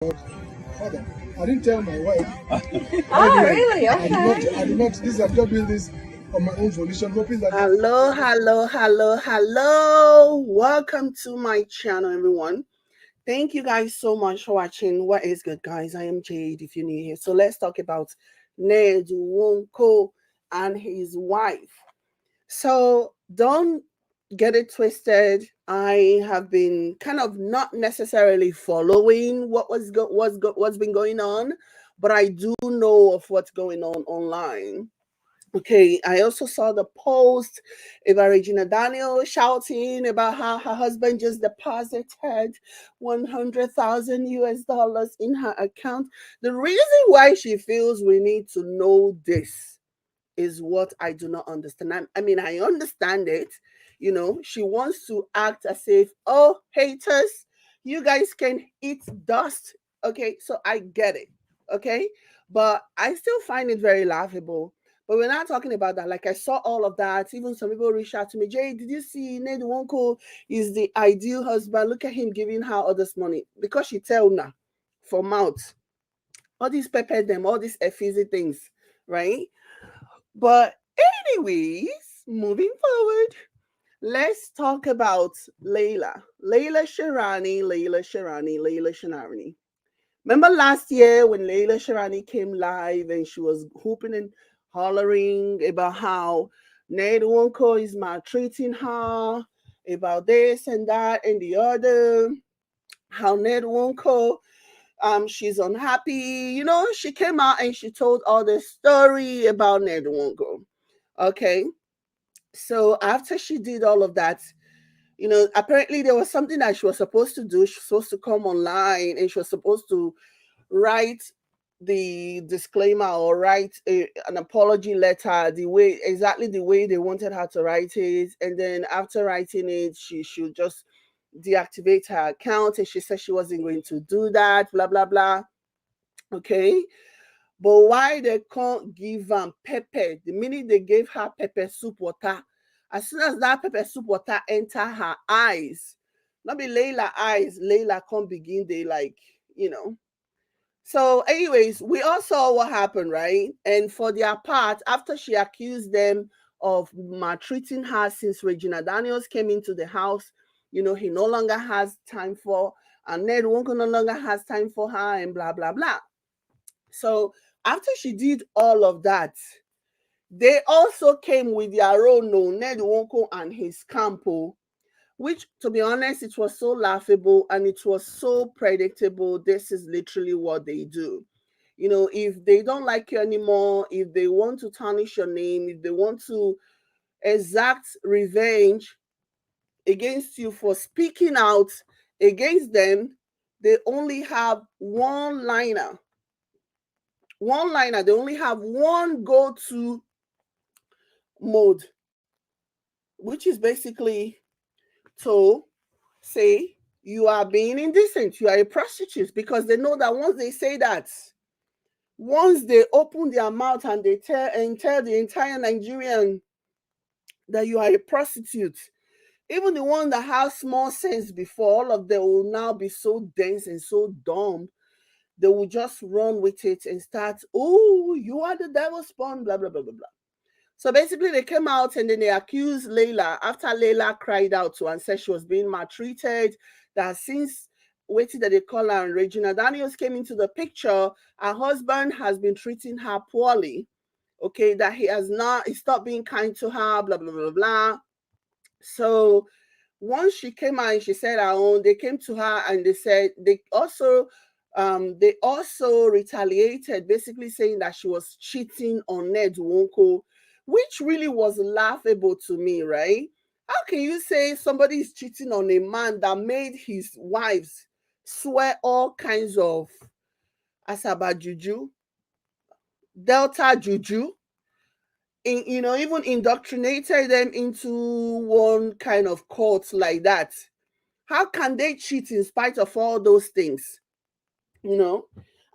Father, I didn't tell my wife. Oh, really? Okay. I did not. This I'm just doing this on my own volition, hoping that. Hello. Welcome to my channel, everyone. Thank you guys so much for watching. What is good, guys? I am Jade, if you're new here. So let's talk about Ned Nwoko and his wife. So don't get it twisted. I have been kind of not necessarily following what's been going on, but I do know of what's going on online. Okay, I also saw the post about Regina Daniels shouting about how her husband just deposited 100,000 US dollars in her account. The reason why she feels we need to know this is what I do not understand. I mean, I understand it. You know, she wants to act as if, oh, haters, you guys can eat dust. Okay, so I get it. Okay, but I still find it very laughable. But we're not talking about that. Like I saw all of that. Even some people reached out to me. Jay, did you see Ned Nwoko is the ideal husband? Look at him giving her all this money because she tell now for mouth all these pepper them, all these fizzy things, right? But anyways, moving forward, let's talk about Laila Sharani. Remember last year when Laila Sharani came live and she was whooping and hollering about how Ned Nwoko is maltreating her, about this and that and the other, how Ned Nwoko she's unhappy. You know, she came out and she told all this story about Ned Nwoko. Okay. So after she did all of that, you know, apparently there was something that she was supposed to do. She was supposed to come online and she was supposed to write the disclaimer or write an apology letter exactly the way they wanted her to write it. And then after writing it, she should just deactivate her account. And she said she wasn't going to do that, blah, blah, blah. Okay. But why they can't give pepper? The minute they gave her pepper soup water, as soon as that pepper soup water enter her eyes, not be Layla eyes, Layla can't begin they like, you know. So, anyways, we all saw what happened, right? And for their part, after she accused them of maltreating her since Regina Daniels came into the house, you know, he no longer has time for, and Ned Nwoko no longer has time for her, and blah, blah, blah. So after she did all of that, they also came with their own no Ned Nwoko and his campo, which to be honest, it was so laughable and it was so predictable. This is literally what they do. You know, if they don't like you anymore, if they want to tarnish your name, if they want to exact revenge against you for speaking out against them, they only have one liner. They only have one go-to mode, which is basically to say you are being indecent, you are a prostitute, because they know that once they say that, once they open their mouth and they tell the entire Nigerian that you are a prostitute, even the one that has small sense before, all of them will now be so dense and so dumb. They will just run with it and start, oh, you are the devil's spawn, blah, blah, blah, blah, blah. So basically, they came out and then they accused Layla after Layla cried out to and said she was being maltreated. That since waiting that they call her and Regina Daniels came into the picture, her husband has been treating her poorly. Okay, that he stopped being kind to her, blah, blah, blah, blah. So once she came out and she said her own, they came to her and they said they also retaliated, basically saying that she was cheating on Ned Nwoko, which really was laughable to me, right? How can you say somebody is cheating on a man that made his wives swear all kinds of Asaba juju, Delta juju, you know, even indoctrinated them into one kind of cult like that? How can they cheat in spite of all those things? You know?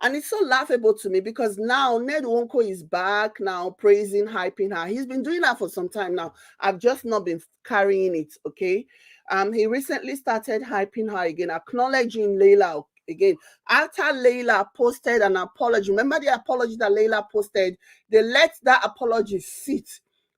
And it's so laughable to me because now Ned Nwoko is back now praising, hyping her. He's been doing that for some time now. I've just not been carrying it, okay? He recently started hyping her again, acknowledging Layla again. After Laila posted an apology, remember the apology that Laila posted? They let that apology sit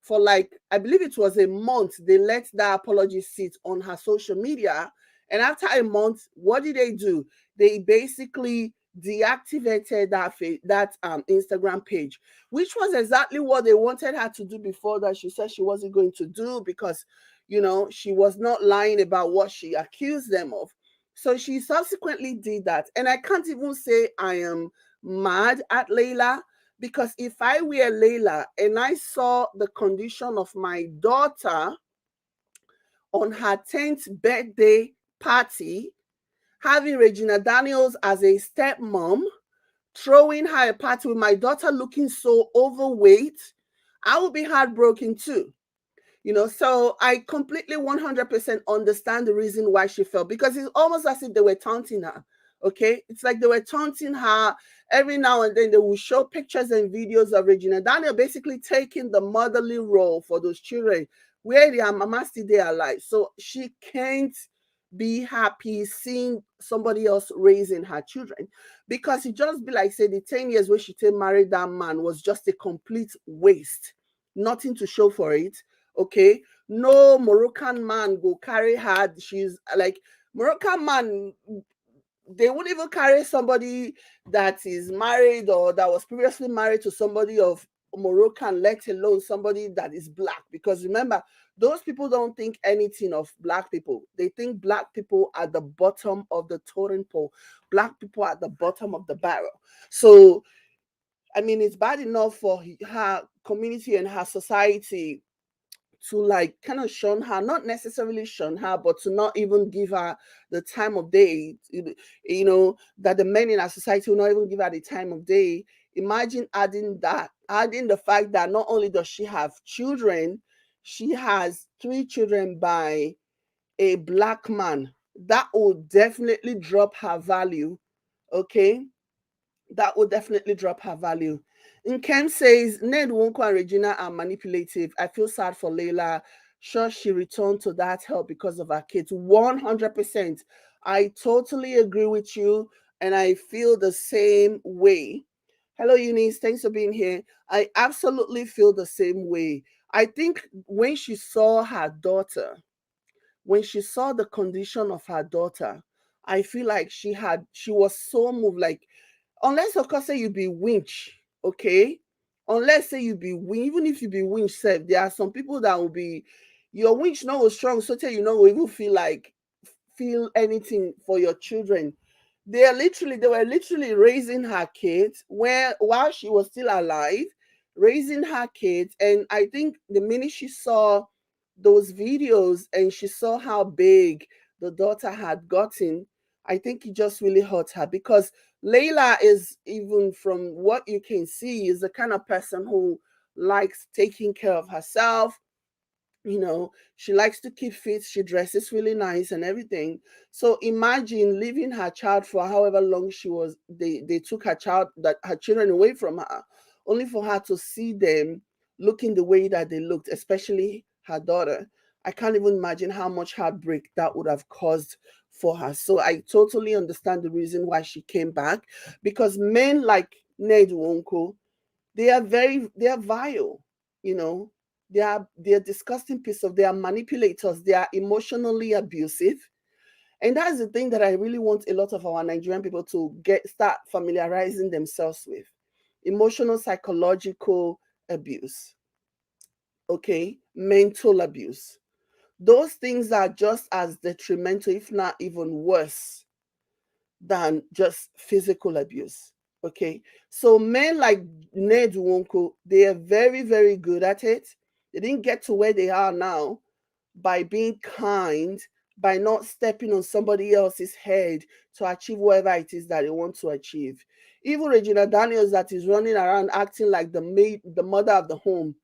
for like, I believe it was a month. They let that apology sit on her social media. And after a month, what did they do? They basically deactivated that Instagram page, which was exactly what they wanted her to do before that. She said she wasn't going to do because, she was not lying about what she accused them of. So she subsequently did that. And I can't even say I am mad at Laila, because if I were Laila and I saw the condition of my daughter on her 10th birthday party, having Regina Daniels as a stepmom, throwing her a party with my daughter looking so overweight, I would be heartbroken too. So I completely 100% understand the reason why she fell, because it's almost as if they were taunting her. Okay, it's like they were taunting her. Every now and then they will show pictures and videos of Regina Daniel basically taking the motherly role for those children where their mama still there alive. So she can't be happy seeing somebody else raising her children, because it just be like, say, the 10 years where she married that man was just a complete waste, nothing to show for it. Okay, no Moroccan man go carry her. She's like, Moroccan man, they won't even carry somebody that is married or that was previously married to somebody of Moroccan, let alone somebody that is black. Because remember, those people don't think anything of black people. They think black people are the bottom of the totem pole. Black people are at the bottom of the barrel. So, I mean, it's bad enough for her community and her society to like kind of shun her, not necessarily shun her, but to not even give her the time of day, that the men in our society will not even give her the time of day. Imagine adding the fact that not only does she have children, she has 3 children by a black man. That will definitely drop her value. Okay, that would definitely drop her value. Nkem says Ned Nwoko and Regina are manipulative. I feel sad for Laila. Sure, she returned to that help because of her kids. 100%. I totally agree with you, and I feel the same way. Hello, Eunice. Thanks for being here. I absolutely feel the same way. I think when she saw her daughter, when she saw the condition of her daughter, I feel like she was so moved. Like, unless of course say you be winch, okay, unless say you be winch, even if you be winch self, there are some people that will be, your winch not go strong, so tell you know even feel anything for your children. They were literally raising her kids where while she was still alive, raising her kids. And I think the minute she saw those videos and she saw how big the daughter had gotten, I think it just really hurt her, because Layla is, even from what you can see, is the kind of person who likes taking care of herself. She likes to keep fit, she dresses really nice and everything. So imagine leaving her child for however long they took her children away from her, only for her to see them looking the way that they looked, especially her daughter. I can't even imagine how much heartbreak that would have caused for her. So I totally understand the reason why she came back, because men like Ned Nwoko, they are vile, you know. They are disgusting they are manipulators, they are emotionally abusive. And that's the thing that I really want a lot of our Nigerian people to start familiarizing themselves with. Emotional psychological abuse. Okay? Mental abuse. Those things are just as detrimental, if not even worse, than just physical abuse. Okay, so men like Ned Nwoko, they are very, very good at it. They didn't get to where they are now by being kind, by not stepping on somebody else's head to achieve whatever it is that they want to achieve. Even Regina Daniels, that is running around acting like the mother of the home,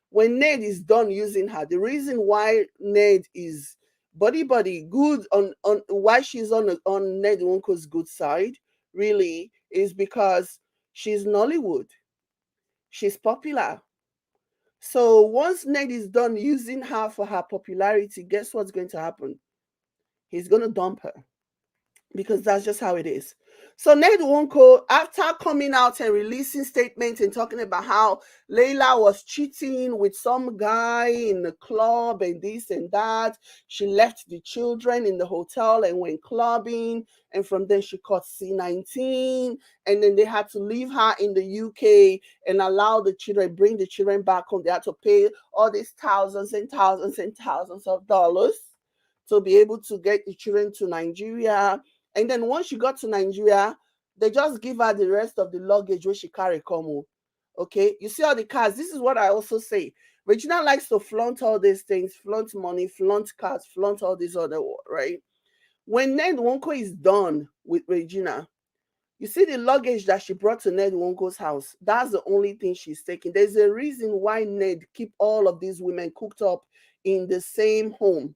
when Ned is done using her, the reason why Ned is body good on why she's on Ned Nwoko's good side, really, is because she's Nollywood. She's popular. So once Ned is done using her for her popularity, guess what's going to happen? He's going to dump her. because that's just how it is. So Ned Nwoko, after coming out and releasing statements and talking about how Laila was cheating with some guy in the club and this and that, she left the children in the hotel and went clubbing, and from then she caught C19, and then they had to leave her in the UK and allow the children, bring the children back home. They had to pay all these thousands and thousands and thousands of dollars to be able to get the children to Nigeria. And then once she got to Nigeria, they just give her the rest of the luggage where she carry come home. Okay, you see all the cars. This is what I also say. Regina likes to flaunt all these things, flaunt money, flaunt cars, flaunt all this other, right? When Ned Nwoko is done with Regina, you see the luggage that she brought to Ned Nwonko's house. That's the only thing she's taking. There's a reason why Ned keep all of these women cooked up in the same home,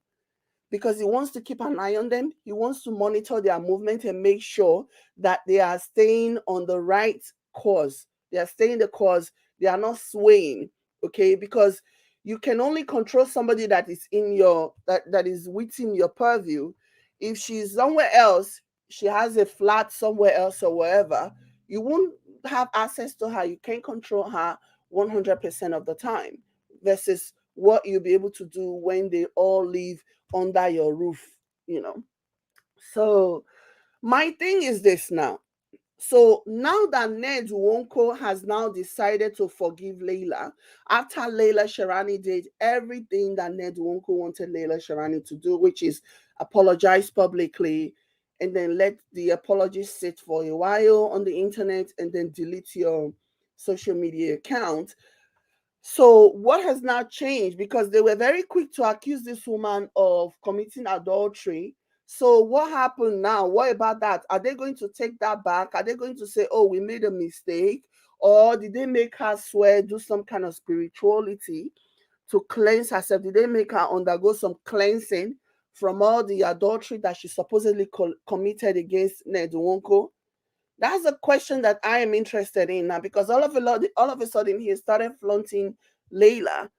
because he wants to keep an eye on them. He wants to monitor their movement and make sure that they are staying on the right course. They are staying the course. They are not swaying. Okay, because you can only control somebody that is in your that is within your purview. If she's somewhere else, she has a flat somewhere else or wherever, you won't have access to her. You can't control her 100% of the time. Versus what you'll be able to do when they all live under your roof. So my thing is this now. So now that Ned Nwoko has now decided to forgive Laila, after Laila Sharani did everything that Ned Nwoko wanted Laila Sharani to do, which is apologize publicly and then let the apology sit for a while on the internet and then delete your social media account. So what has now changed? Because they were very quick to accuse this woman of committing adultery. So what happened now? What about that? Are they going to take that back? Are they going to say, oh, we made a mistake? Or did they make her swear, do some kind of spirituality to cleanse herself? Did they make her undergo some cleansing from all the adultery that she supposedly committed against Ned Nwoko? That's a question that I am interested in now, because all of a sudden he started flaunting Laila,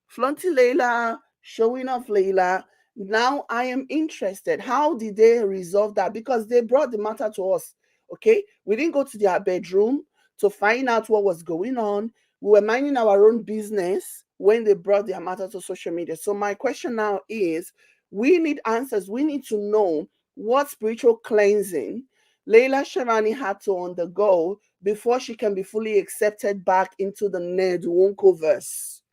flaunting Laila, showing off Laila. Now I am interested. How did they resolve that? Because they brought the matter to us. Okay, we didn't go to their bedroom to find out what was going on. We were minding our own business when they brought their matter to social media. So my question now is, we need answers. We need to know what spiritual cleansing Laila Sharani had to undergo before she can be fully accepted back into the Ned Nwoko verse.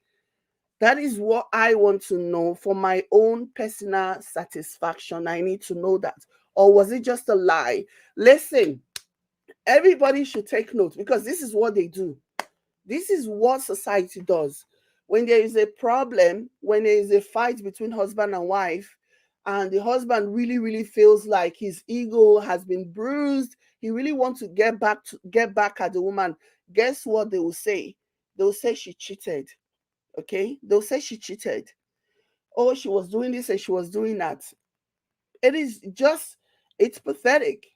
That is what I want to know for my own personal satisfaction. I need to know that. Or was it just a lie? Listen, everybody should take note, because this is what they do. This is what society does. When there is a problem, when there is a fight between husband and wife, and the husband really, really feels like his ego has been bruised, he really wants to get back at the woman. Guess what they will say? They will say she cheated. Okay? They'll say she cheated. Oh, she was doing this and she was doing that. It's pathetic.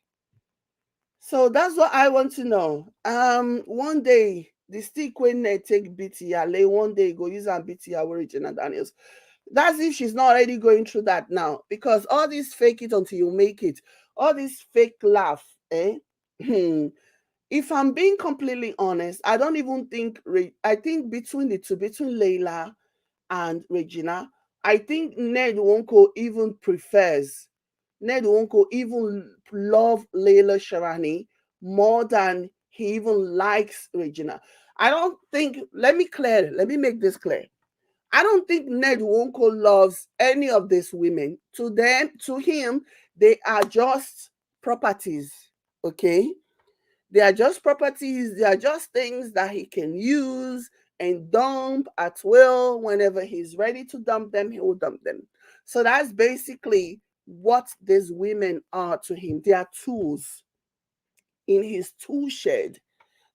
So that's what I want to know. One day the stick when they take BT lay one day go use and BT with Regina Daniels. That's if she's not already going through that now. Because all this fake it until you make it, all this fake laugh, eh? If I'm being completely honest, I don't even think I think between the two, between Laila and Regina, I think Ned Nwoko even prefers Ned Nwoko even love Laila Sharani more than he even likes Regina. I don't think, let me make this clear. I don't think Ned Nwoko loves any of these women. To him, they are just properties. Okay? They are just properties. They are just things that he can use and dump at will. Whenever he's ready to dump them, he will dump them. So that's basically what these women are to him. They are tools in his tool shed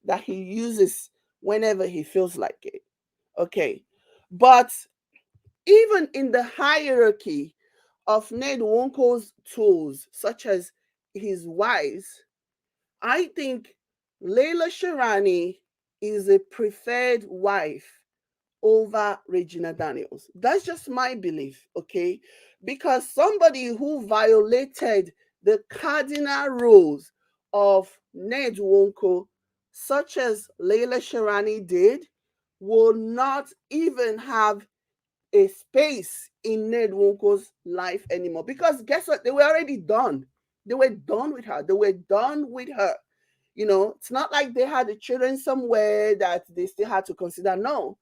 that he uses whenever he feels like it. Okay. But even in the hierarchy of Ned Nwonko's tools, such as his wives, I think Laila Sharani is a preferred wife over Regina Daniels. That's just my belief, okay? Because somebody who violated the cardinal rules of Ned Nwoko, such as Laila Sharani did, will not even have a space in Ned Nwoko's life anymore. Because guess what? They were already done. They were done with her. They were done with her. It's not like they had the children somewhere that they still had to consider. No,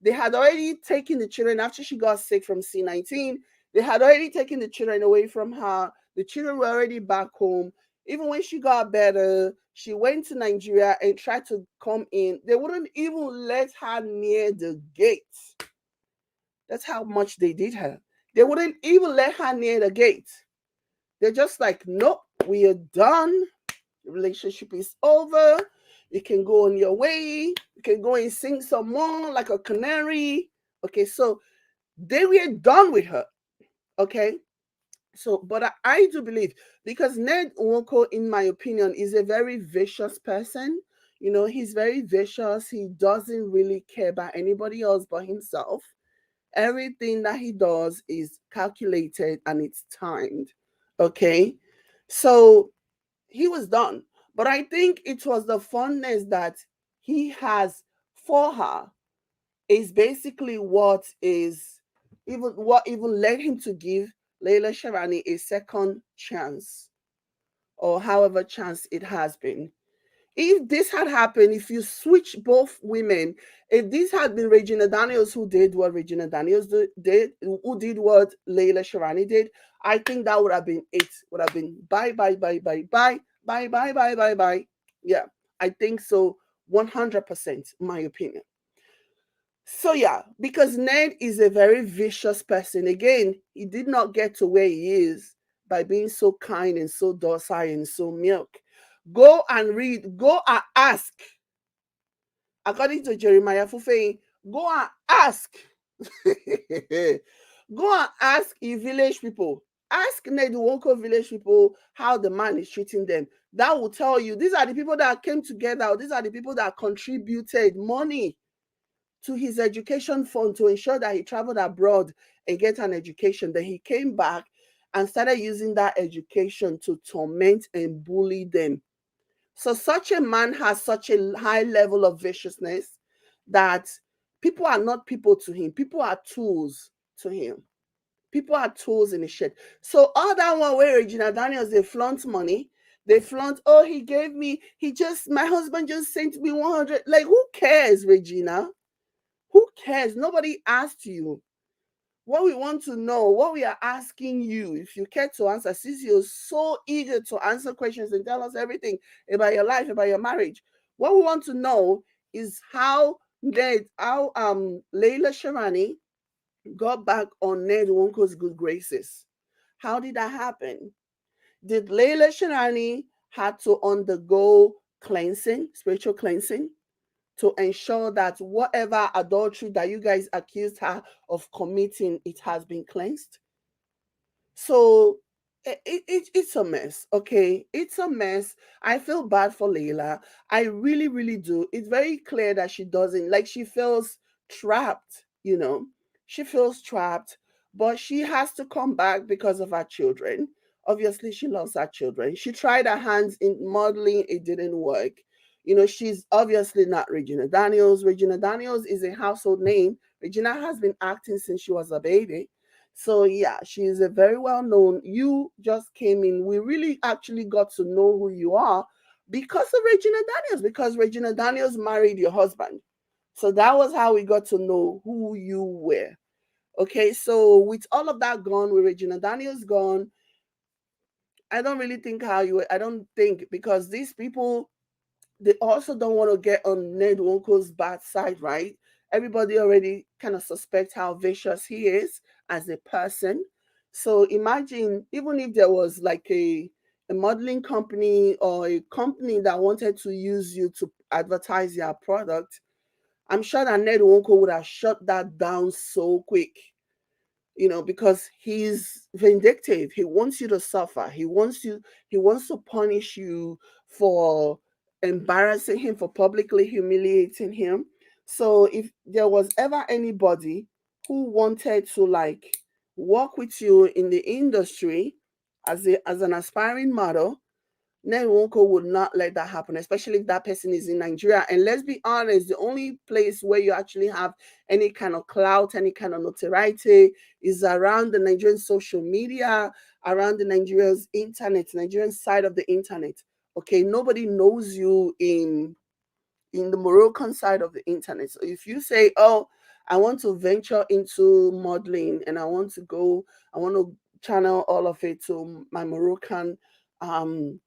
they had already taken the children after she got sick from C19. They had already taken the children away from her. The children were already back home. Even when she got better, she went to Nigeria and tried to come in. They wouldn't even let her near the gate. That's how much they did her. They wouldn't even let her near the gate. They're just like, nope, we are done. The relationship is over. You can go on your way. You can go and sing some more like a canary. Okay, so they were done with her. Okay, so but I do believe, because Ned Nwoko, in my opinion, is a very vicious person. He's very vicious. He doesn't really care about anybody else but himself. Everything that he does is calculated and it's timed. Okay, so he was done. But I think it was the fondness that he has for her is basically what even led him to give Laila Sharani a second chance, or however chance it has been. If this had happened, if you switch both women, if this had been Regina Daniels who did what Regina Daniels did, who did what Laila Sharani did, I think that would have been it. Would have been bye, bye, bye, bye, bye, bye, bye, bye, bye, bye. Yeah, I think so, 100%, my opinion. So yeah, because Ned is a very vicious person. Again, he did not get to where he is by being so kind and so docile and so milk. Go and read, go and ask. According to Jeremiah Fufeyin, go and ask. Go and ask your village people. Ask Ned Nwoko village people how the man is treating them. That will tell you these are the people that came together. These are the people that contributed money to his education fund to ensure that he traveled abroad and get an education. Then he came back and started using that education to torment and bully them. So such a man has such a high level of viciousness that people are not people to him. People are tools to him. People are tools in the shed. So all that one where Regina Daniels, they flaunt money. They flaunt, oh, my husband just sent me 100. Like, who cares, Regina? Who cares? Nobody asked you. What we want to know, what we are asking you, if you care to answer, since you're so eager to answer questions and tell us everything about your life, about your marriage, what we want to know is how Laila Sharani got back on Ned Nwoko's good graces. How did that happen? Did Laila Sharani had to undergo cleansing, spiritual cleansing, to ensure that whatever adultery that you guys accused her of committing, it has been cleansed? So it's a mess, okay? It's a mess. I feel bad for Layla. I really, really do. It's very clear that she doesn't, like, she feels trapped. She feels trapped, but she has to come back because of her children. Obviously, she loves her children. She tried her hands in modeling, it didn't work. She's obviously not Regina Daniels. Regina Daniels is a household name. Regina has been acting since she was a baby. So yeah, she is a very well known. You just came in. We really actually got to know who you are because of Regina Daniels, because Regina Daniels married your husband. So that was how we got to know who you were. Okay, so with all of that gone, with Regina Daniels gone, I don't really think how you were. I don't think, because these people, they also don't want to get on Ned Nwoko's bad side, right? Everybody already kind of suspects how vicious he is as a person. So imagine, even if there was like a modeling company or a company that wanted to use you to advertise their product, I'm sure that Ned Nwoko would have shut that down so quick, because he's vindictive. He wants you to suffer. He wants to punish you for embarrassing him, for publicly humiliating him. So if there was ever anybody who wanted to like work with you in the industry, as an aspiring model, Ned Nwoko would not let that happen, especially if that person is in Nigeria. And let's be honest, the only place where you actually have any kind of clout, any kind of notoriety is around the Nigerian social media, around the Nigerian side of the internet. Okay, nobody knows you in the Moroccan side of the internet. So if you say, "Oh, I want to venture into modeling and I want to channel all of it to my Moroccan um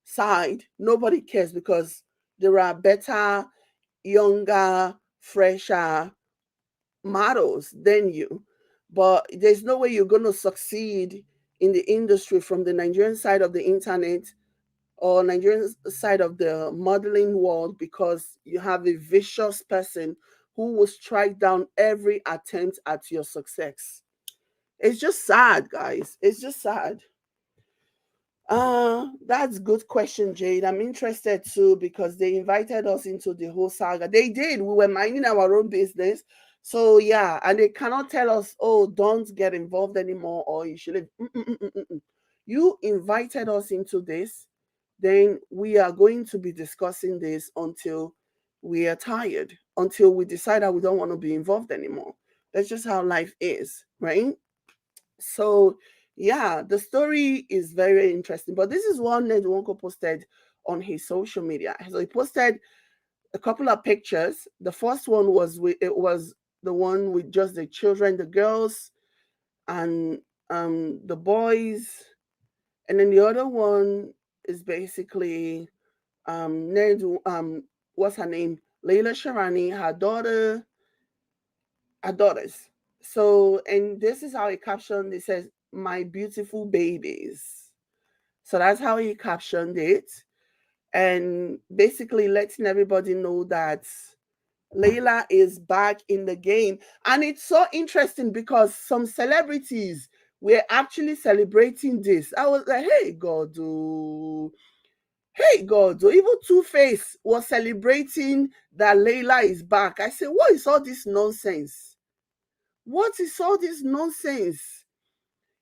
side," nobody cares because there are better, younger, fresher models than you. But there's no way you're going to succeed in the industry from the Nigerian side of the internet or Nigerian side of the modeling world because you have a vicious person who will strike down every attempt at your success. It's just sad, guys. It's just sad. That's good question, Jade. I'm interested too because they invited us into the whole saga. They did. We were minding our own business. So yeah, and they cannot tell us, "Oh, don't get involved anymore," or "You should leave." You invited us into this, then we are going to be discussing this until we are tired, until we decide that we don't want to be involved anymore. That's just how life is, right? So, yeah, the story is very interesting. But this is what Ned Nwoko posted on his social media. So he posted a couple of pictures. The first one was the one with just the children, the girls, and the boys, and then the other one is basically Ned what's her name? Laila Sharani, her daughters. So, and this is how he captioned it says, "My beautiful babies." So that's how he captioned it. And basically letting everybody know that Layla is back in the game. And it's so interesting because some celebrities were actually celebrating this. I was like, hey, God, oh, hey, God, oh. Even Two Face was celebrating that Layla is back. I said, what is all this nonsense? What is all this nonsense?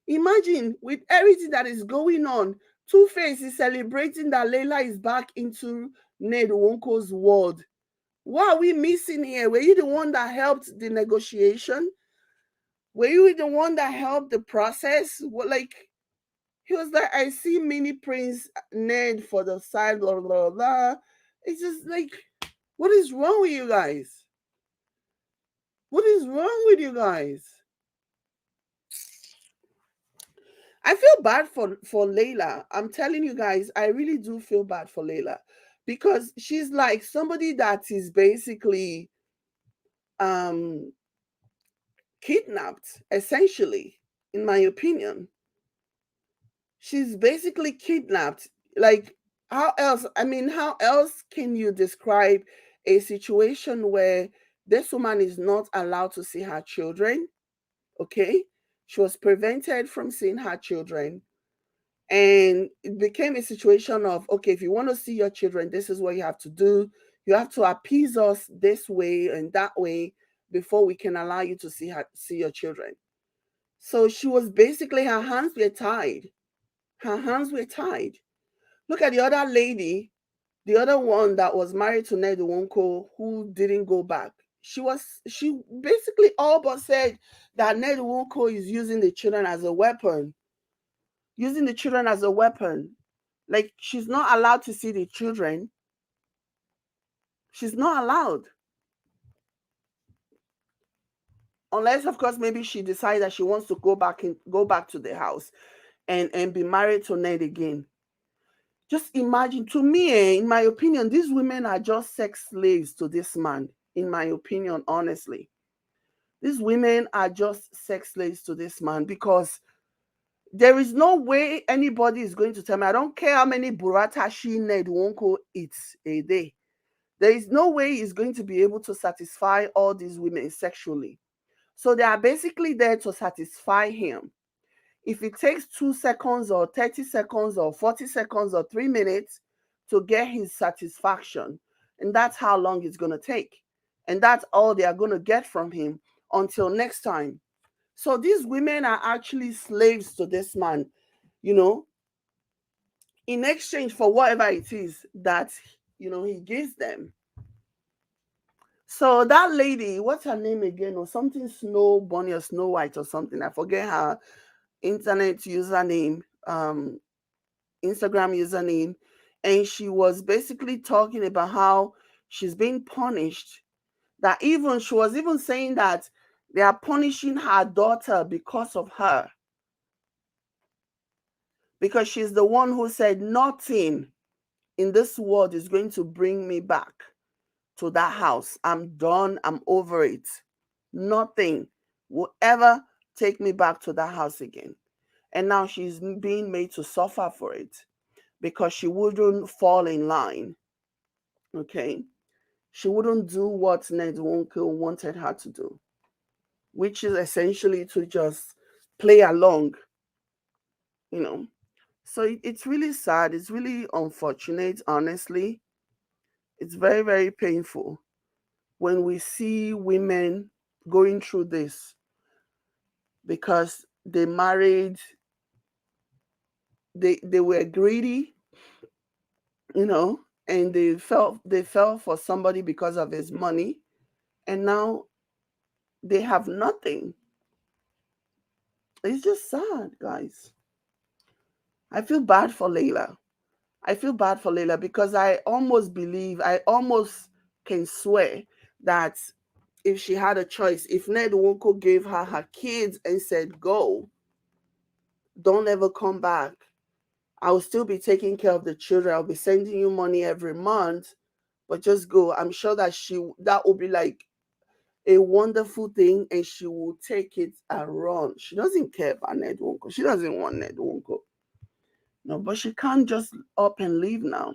Imagine with everything that is going on, Two Face is celebrating that Layla is back into Ned Wonko's world. What are we missing here? Were you the one that helped the negotiation? Were you the one that helped the process? What, like, he was like, "I see mini Prince Ned for the side, blah, blah, blah." It's just like, what is wrong with you guys? What is wrong with you guys? I feel bad for Layla. I'm telling you guys, I really do feel bad for Layla because she's like somebody that is basically um kidnapped, essentially, in my opinion. She's basically kidnapped. Like, how else? I mean, how else can you describe a situation where this woman is not allowed to see her children? Okay. She was prevented from seeing her children. And it became a situation of, okay, if you want to see your children, this is what you have to do. You have to appease us this way and that way before we can allow you to see your children. So she was basically, her hands were tied. Her hands were tied. Look at the other lady, the other one that was married to Ned Nwoko who didn't go back. She basically all but said that Ned Nwoko is using the children as a weapon. Using the children as a weapon. Like, she's not allowed to see the children. She's not allowed. Unless, of course, maybe she decides that she wants to go back to the house and be married to Ned again. Just imagine, to me, in my opinion, these women are just sex slaves to this man, in my opinion, honestly. These women are just sex slaves to this man because there is no way anybody is going to tell me, I don't care how many burrata she Ned Nwoko eats a day. There is no way he's going to be able to satisfy all these women sexually. So they are basically there to satisfy him. If it takes 2 seconds or 30 seconds or 40 seconds or 3 minutes to get his satisfaction, and that's how long it's going to take. And that's all they are going to get from him until next time. So these women are actually slaves to this man. you know, in exchange for whatever it is that, he gives them. So that lady, what's her name again? Or something Snow Bunny or Snow White or something. I forget her internet username, Instagram username. And she was basically talking about how she's being punished. That even she was even saying that they are punishing her daughter because of her. Because she's the one who said nothing in this world is going to bring me back to that house. I'm done. I'm over it. Nothing will ever take me back to that house again. And now she's being made to suffer for it because she wouldn't fall in line. Okay. She wouldn't do what Ned Nwoko wanted her to do, which is essentially to just play along, you know. So it's really sad. It's really unfortunate, honestly. It's very, very painful when we see women going through this because they married, they were greedy, you know, and they fell for somebody because of his money, and now they have nothing. It's just sad, guys. I feel bad for Layla. I feel bad for Layla because I almost can swear that if she had a choice, if Ned Nwoko gave her kids and said, go, don't ever come back, I will still be taking care of the children. I'll be sending you money every month, but just go. I'm sure that that will be like a wonderful thing, and she will take it and run. She doesn't care about Ned Nwoko. She doesn't want Ned Nwoko. No, but she can't just up and leave now.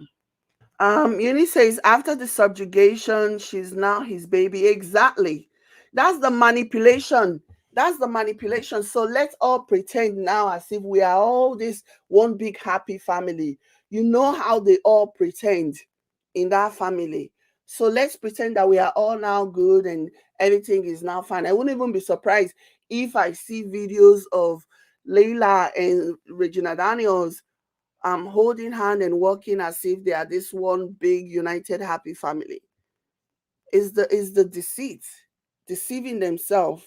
Uni says after the subjugation, she's now his baby. Exactly. That's the manipulation. That's the manipulation. So let's all pretend now as if we are all this one big happy family. You know how they all pretend in that family. So let's pretend that we are all now good and everything is now fine. I wouldn't even be surprised if I see videos of Laila and Regina Daniels holding hand and walking as if they are this one big united happy family. Is the deceit, deceiving themselves.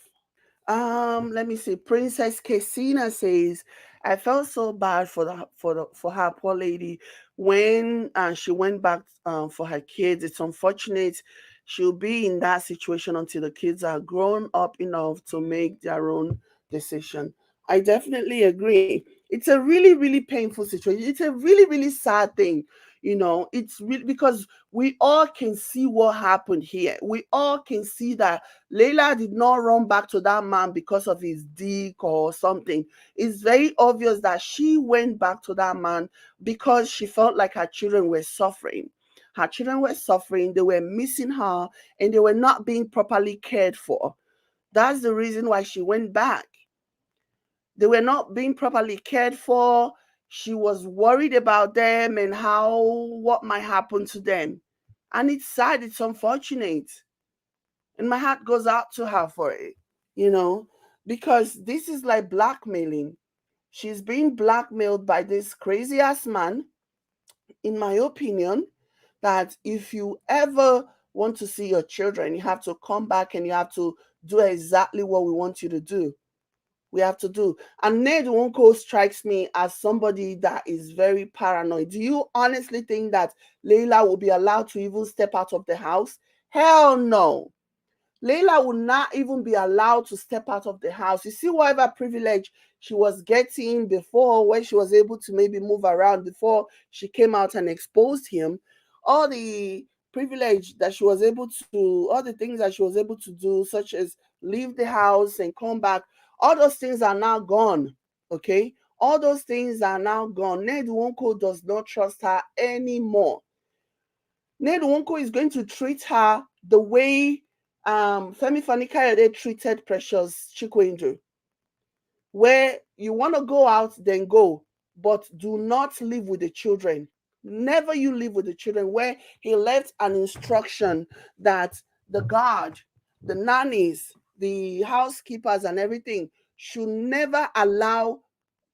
Let me see. Princess Casina says, "I felt so bad for her poor lady when she went back for her kids. It's unfortunate she'll be in that situation until the kids are grown up enough to make their own decision." I definitely agree. It's a really, really painful situation. It's a really, really sad thing. It's really because we all can see what happened here. We all can see that Layla did not run back to that man because of his dick or something. It's very obvious that she went back to that man because she felt like her children were suffering. Her children were suffering, they were missing her, and they were not being properly cared for. That's the reason why she went back. They were not being properly cared for. She was worried about them and what might happen to them. And it's sad, it's unfortunate. And my heart goes out to her for it, you know, because this is like blackmailing. She's being blackmailed by this crazy ass man, in my opinion, that if you ever want to see your children, you have to come back and you have to do exactly what we want you to do. We have to do. And Ned Nwoko strikes me as somebody that is very paranoid. Do you honestly think that Layla will be allowed to even step out of the house? Hell no. Layla would not even be allowed to step out of the house. You see, whatever privilege she was getting before, when she was able to maybe move around before she came out and exposed him, all the privilege that she was able to, all the things that she was able to do, such as leave the house and come back, all those things are now gone. Okay? All those things are now gone. Ned Nwoko does not trust her anymore. Ned Nwoko is going to treat her the way Femi Fanikayode treated Precious Chikwendru, where you want to go out, then go, but do not live with the children. Never you live with the children, where he left an instruction that the guard, the nannies, the housekeepers, and everything should never allow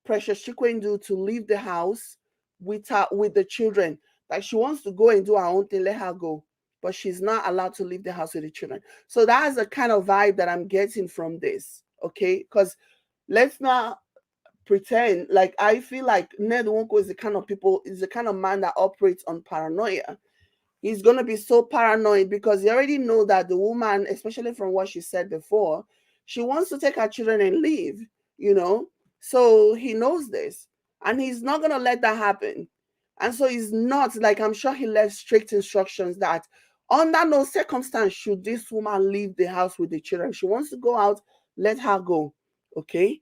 Precious Chikwendu to leave the house with the children. Like she wants to go and do her own thing, let her go. But she's not allowed to leave the house with the children. So that's the kind of vibe that I'm getting from this. Okay. Because let's not pretend, like I feel like Ned Nwoko is the kind of man that operates on paranoia. He's gonna be so paranoid because he already know that the woman, especially from what she said before, she wants to take her children and leave, you know. So he knows this. And he's not gonna let that happen. And so he's not, like, I'm sure he left strict instructions that under no circumstance should this woman leave the house with the children. She wants to go out, let her go. Okay.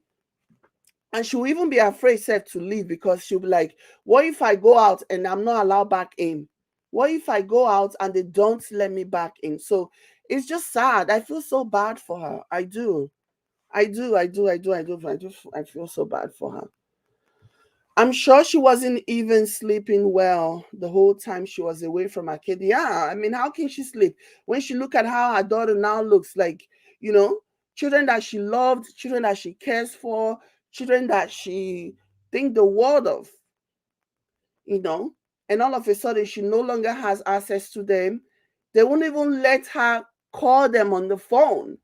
And she'll even be afraid said to leave because she'll be like, what if I go out and I'm not allowed back in? What if I go out and they don't let me back in? So it's just sad. I feel so bad for her. I do. I feel so bad for her. I'm sure she wasn't even sleeping well the whole time she was away from her kid. Yeah, I mean, how can she sleep when she look at how her daughter now looks like, you know, children that she loved, children that she cares for, children that she think the world of, you know, and all of a sudden she no longer has access to them. They won't even let her call them on the phone.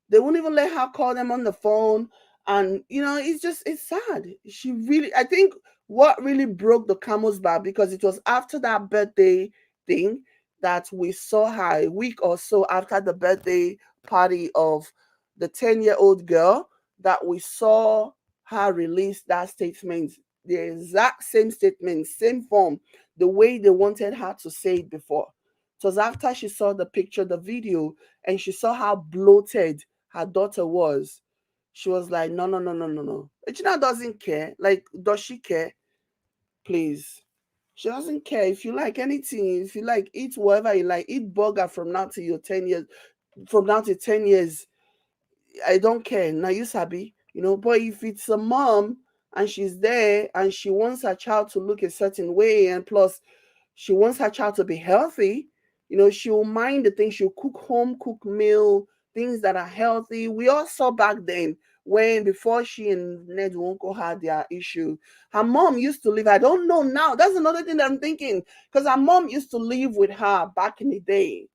They won't even let her call them on the phone. And, you know, it's sad. She really, I think what really broke the camel's back, because it was after that birthday thing that we saw her a week or so after the birthday party of the 10-year-old girl, that we saw her release that statement, the exact same statement, same form, the way they wanted her to say it before. It was after she saw the picture, the video, and she saw how bloated her daughter was. She was like, no, no, no, no, no, no. Regina doesn't care. Like, does she care? Please. She doesn't care. If you like anything, if you like, eat whatever you like, eat burger from now to your 10 years, from now to 10 years. I don't care. Now you sabi, you know, but if it's a mom and she's there and she wants her child to look a certain way, and plus she wants her child to be healthy, you know, she'll mind the things. She'll cook home, cook meal, things that are healthy. We all saw back then when before she and Ned Nwoko had their issue. Her mom used to live. I don't know now. That's another thing that I'm thinking. Because her mom used to live with her back in the day.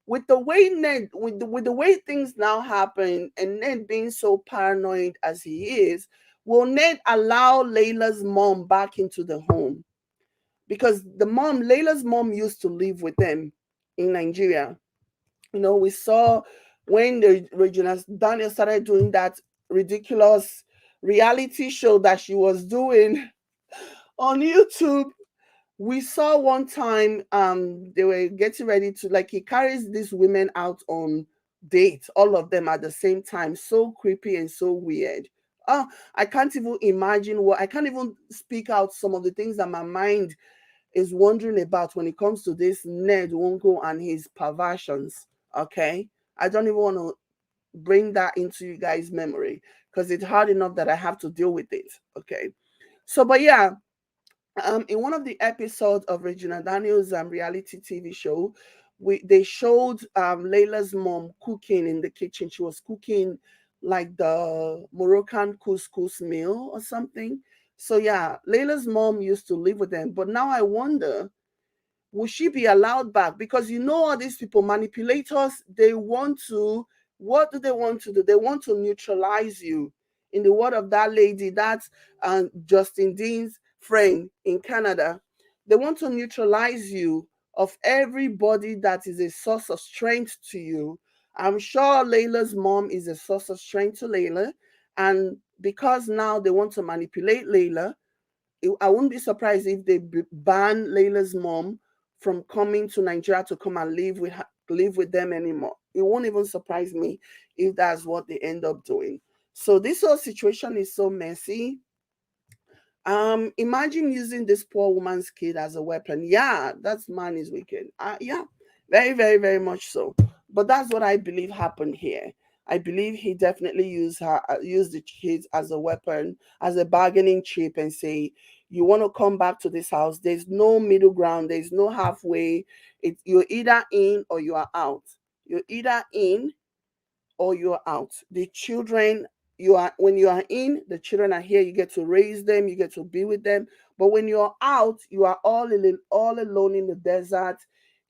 With the way Ned, with the way things now happen, and Ned being so paranoid as he is, will Ned allow Layla's mom back into the home? Because Layla's mom used to live with them in Nigeria. You know, we saw when the Regina Daniels started doing that ridiculous reality show that she was doing on YouTube. We saw one time they were getting ready to, like, he carries these women out on dates, all of them at the same time. So creepy and so weird. Oh, I can't even imagine what, I can't even speak out some of the things that my mind is wondering about when it comes to this Ned Nwoko and his perversions. Okay. I don't even want to bring that into you guys' memory because it's hard enough that I have to deal with it. Okay. So, but yeah, in one of the episodes of Regina Daniels' reality TV show, they showed Layla's mom cooking in the kitchen. She was cooking like the Moroccan couscous meal or something. So yeah, Layla's mom used to live with them, but now I wonder, will she be allowed back? Because you know all these people, manipulators, they want to, what do they want to do? They want to neutralize you. In the word of that lady, that's Justin Dean's friend in Canada, they want to neutralize you of everybody that is a source of strength to you. I'm sure Layla's mom is a source of strength to Layla. And because now they want to manipulate Layla, I wouldn't be surprised if they ban Layla's mom from coming to Nigeria to come and live with her, live with them anymore. It won't even surprise me if that's what they end up doing. So this whole situation is so messy. Imagine using this poor woman's kid as a weapon. Yeah, that man is wicked. Yeah, very, very, very much so. But that's what I believe happened here. I believe he definitely used the kids as a weapon, as a bargaining chip, and say, "You want to come back to this house? There's no middle ground. There's no halfway. You're either in or you are out. You're either in or you're out. The children, when you are in, the children are here, you get to raise them, you get to be with them. But when you're out, you are all alone in the desert,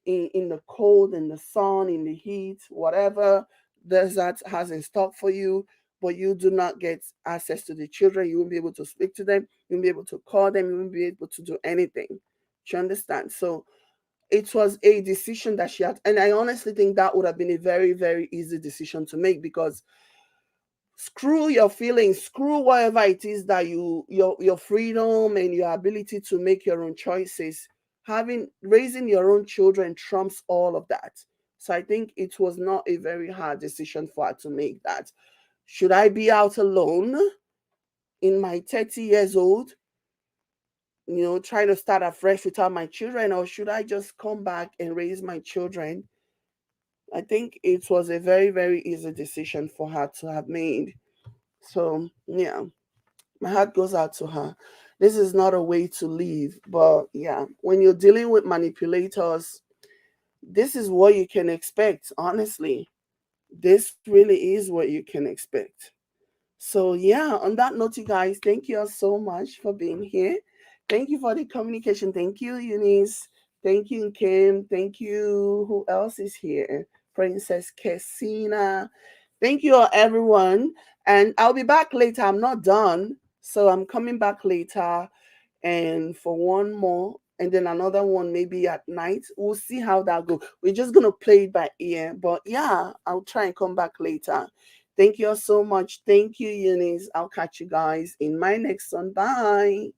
in the cold, in the sun, in the heat, whatever desert has in stock for you. But you do not get access to the children. You won't be able to speak to them. You won't be able to call them. You won't be able to do anything. Do you understand? So it was a decision that she had, and I honestly think that would have been a very, very easy decision to make, because screw your feelings, screw whatever it is that your freedom and your ability to make your own choices. Having Raising your own children trumps all of that. So I think it was not a very hard decision for her to make. That should I be out alone in my 30 years old, trying to start afresh without my children, or should I just come back and raise my children? I think it was a very, very easy decision for her to have made. So yeah, my heart goes out to her. This is not a way to live, but yeah, when you're dealing with manipulators, this is what you can expect, honestly. This really is what you can expect. So yeah, on that note, you guys, thank you all so much for being here. Thank you for the communication. Thank you, Eunice. Thank you, Kim. Thank you. Who else is here? Princess Kessina. Thank you all, everyone. And I'll be back later. I'm not done. So I'm coming back later and for one more, and then another one maybe at night. We'll see how that goes. We're just gonna play it by ear. But yeah, I'll try and come back later. Thank you all so much. Thank you, Eunice. I'll catch you guys in my next one. Bye.